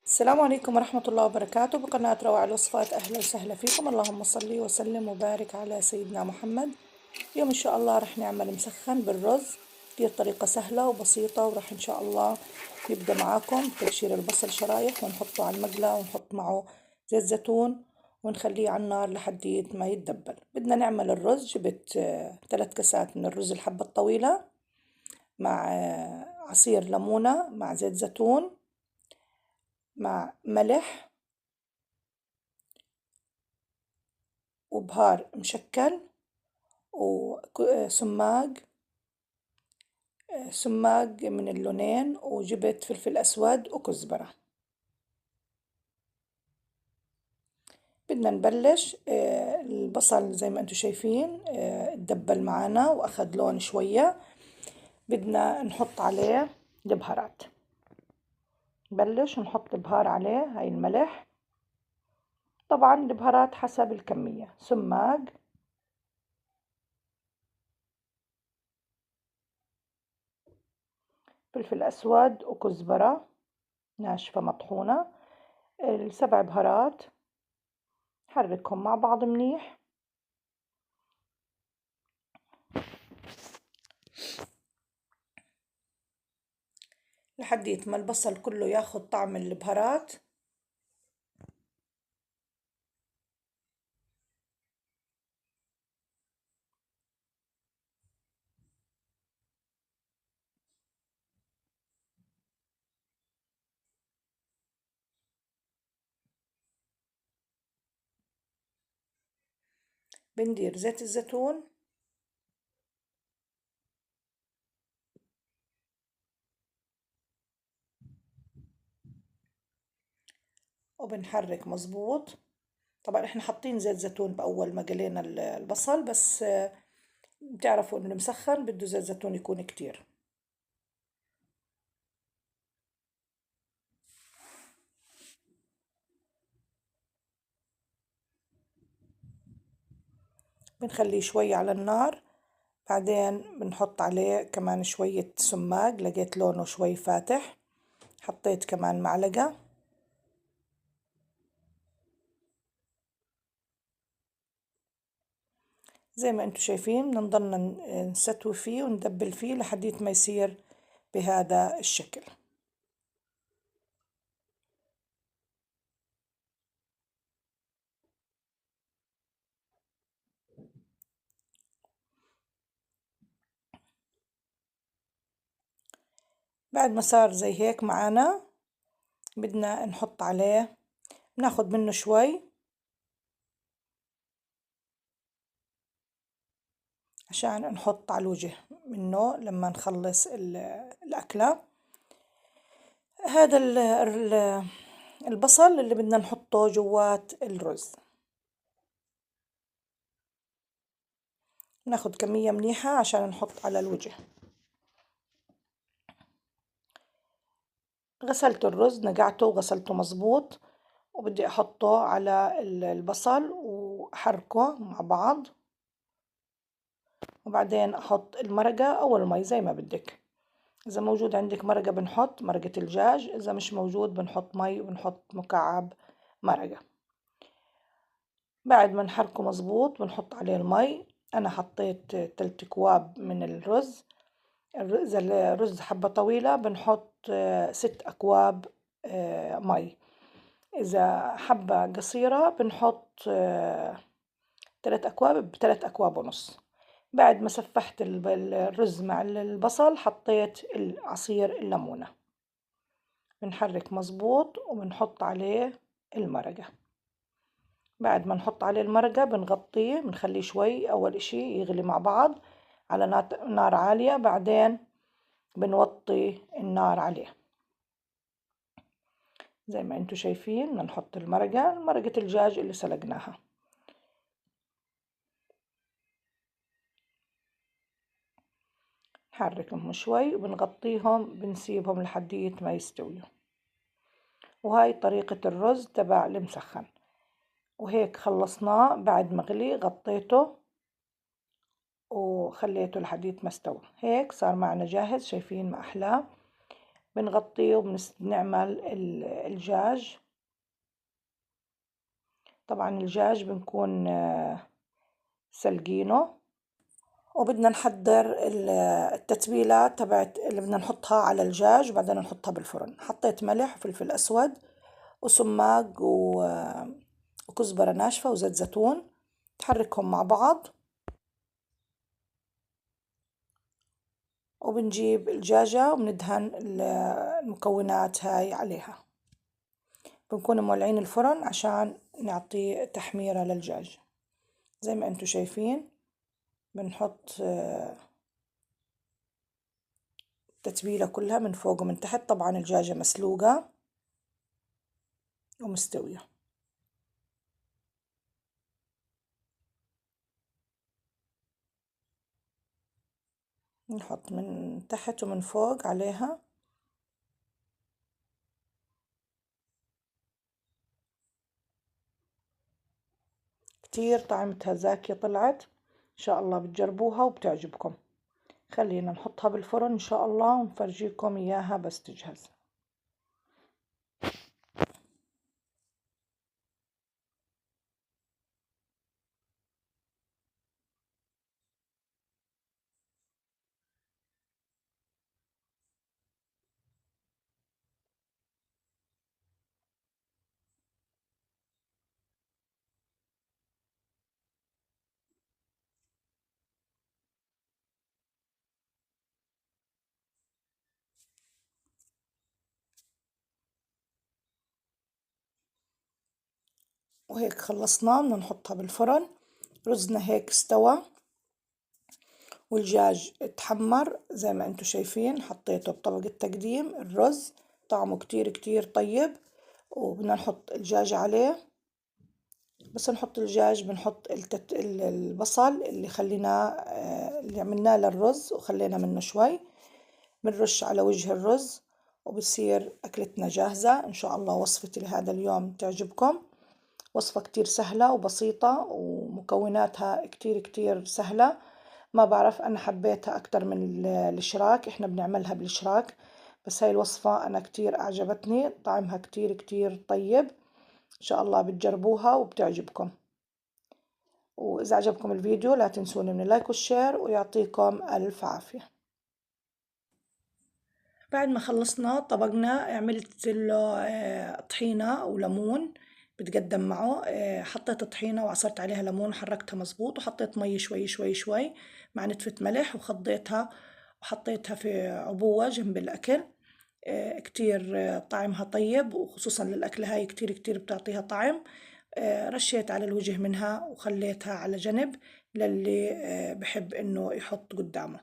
السلام عليكم ورحمة الله وبركاته بقناة روعة الوصفات. أهلا وسهلا فيكم. اللهم صل وسلم وبارك على سيدنا محمد. اليوم إن شاء الله رح نعمل مسخن بالرز. هي طريقة سهلة وبسيطة، ورح إن شاء الله نبدأ معاكم تبشير البصل شرايح ونحطه على المقلاة ونحط معه زيت زيتون ونخليه على النار لحد ما يتدبل. بدنا نعمل الرز. جبت 3 كاسات من الرز الحبة الطويلة مع عصير ليمونة مع زيت زيتون مع ملح وبهار مشكل وسماق من اللونين، وجبت فلفل أسود وكزبرة. بدنا نبلش. البصل زي ما انتم شايفين تدبل معنا وأخذ لون شوية. بدنا نحط عليه البهارات. نبلش نحط البهار عليه. هاي الملح، طبعا البهارات حسب الكمية. سماق، فلفل أسود وكزبرة ناشفة مطحونة. ال7 بهارات حركهم مع بعض منيح لحديت ما البصل كله ياخد طعم البهارات. بندير زيت الزيتون وبنحرك مظبوط. طبعا احنا حاطين زيت زيتون بأول ما قلينا البصل، بس بتعرفوا انه المسخن بده زيت زيتون يكون كتير. بنخليه شوي على النار، بعدين بنحط عليه كمان شوية سماق. لقيت لونه شوي فاتح، حطيت كمان معلقة. زي ما انتم شايفين بنضلنا نستوي فيه وندبل فيه لحديت ما يصير بهذا الشكل. بعد ما صار زي هيك معانا، بدنا نحط عليه، ناخد منه شوي عشان نحط على الوجه منه لما نخلص الأكلة. هذا البصل اللي بدنا نحطه جوات الرز. ناخد كمية منيحة عشان نحط على الوجه. غسلت الرز، نقعته وغسلته مظبوط، وبدي أحطه على البصل وأحركه مع بعض، وبعدين أحط المرقة أو المي زي ما بدك. إذا موجود عندك مرقة بنحط مرقة الدجاج، إذا مش موجود بنحط مي وبنحط مكعب مرقة. بعد ما نحركه مظبوط بنحط عليه المي. أنا حطيت 3 أكواب من الرز. إذا الرز حبة طويلة بنحط 6 أكواب مي. إذا حبة قصيرة بنحط 3 أكواب ب3 أكواب ونص. بعد ما سفحت الرز مع البصل حطيت عصير الليمونة. بنحرك مظبوط وبنحط عليه المرقة. بعد ما نحط عليه المرقة بنغطيه، بنخليه شوي أول إشي يغلي مع بعض على نار عالية، بعدين بنوطي النار عليه. زي ما انتو شايفين بدنا نحط مرقة الدجاج اللي سلقناها. نحركهم شوي وبنغطيهم، بنسيبهم لحديت ما يستويوا. وهاي طريقة الرز تبع المسخن. وهيك خلصناه. بعد ما غلي غطيته وخليته لحديت ما استوى. هيك صار معنا جاهز. شايفين ما أحلاه. بنغطيه وبنعمل الدجاج. طبعا الدجاج بنكون سلقينه، وبدنا نحضر التتبيلات تبعت اللي بدنا نحطها على الدجاج وبعدين نحطها بالفرن. حطيت ملح وفلفل أسود وسماق وكزبرة ناشفة وزيت زيتون، تحركهم مع بعض، وبنجيب الدجاجة وبندهن المكونات هاي عليها. بنكون مولعين الفرن عشان نعطي تحميرة للدجاج. زي ما انتوا شايفين بنحط التتبيلة كلها من فوق ومن تحت. طبعا الدجاجة مسلوقة ومستوية. نحط من تحت ومن فوق عليها. كتير طعمتها زاكية طلعت، إن شاء الله بتجربوها وبتعجبكم. خلينا نحطها بالفرن إن شاء الله ونفرجيكم إياها بس تجهز. وهيك خلصنا، بدنا نحطها بالفرن. رزنا هيك استوى والدجاج اتحمر زي ما انتوا شايفين. حطيته بطبق التقديم الرز، طعمه كتير كتير طيب. وبدنا نحط الدجاج عليه. بس نحط الدجاج بنحط البصل اللي خليناه اللي عملناه للرز وخلينا منه شوي، بنرش على وجه الرز وبصير أكلتنا جاهزة. إن شاء الله وصفتي لهذا اليوم تعجبكم. وصفة كتير سهلة وبسيطة ومكوناتها كتير كتير سهلة. ما بعرف، أنا حبيتها أكتر من الشراك، إحنا بنعملها بالشراك، بس هاي الوصفة أنا كتير أعجبتني، طعمها كتير كتير طيب. إن شاء الله بتجربوها وبتعجبكم. وإذا عجبكم الفيديو لا تنسوني من اللايك والشير، ويعطيكم ألف عافية. بعد ما خلصنا طبقنا عملت له طحينة وليمون بتقدم معه. حطيت طحينة وعصرت عليها ليمون وحركتها مزبوط، وحطيت مي شوي شوي شوي مع نتفة ملح وخضيتها وحطيتها في عبوة جنب الأكل. كتير طعمها طيب، وخصوصا للأكلة هاي كتير كتير بتعطيها طعم. رشيت على الوجه منها وخليتها على جنب للي بحب إنه يحط قدامه.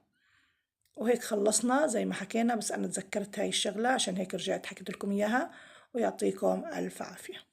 وهيك خلصنا زي ما حكينا، بس أنا تذكرت هاي الشغلة عشان هيك رجعت حكيت لكم إياها. ويعطيكم ألف عافية.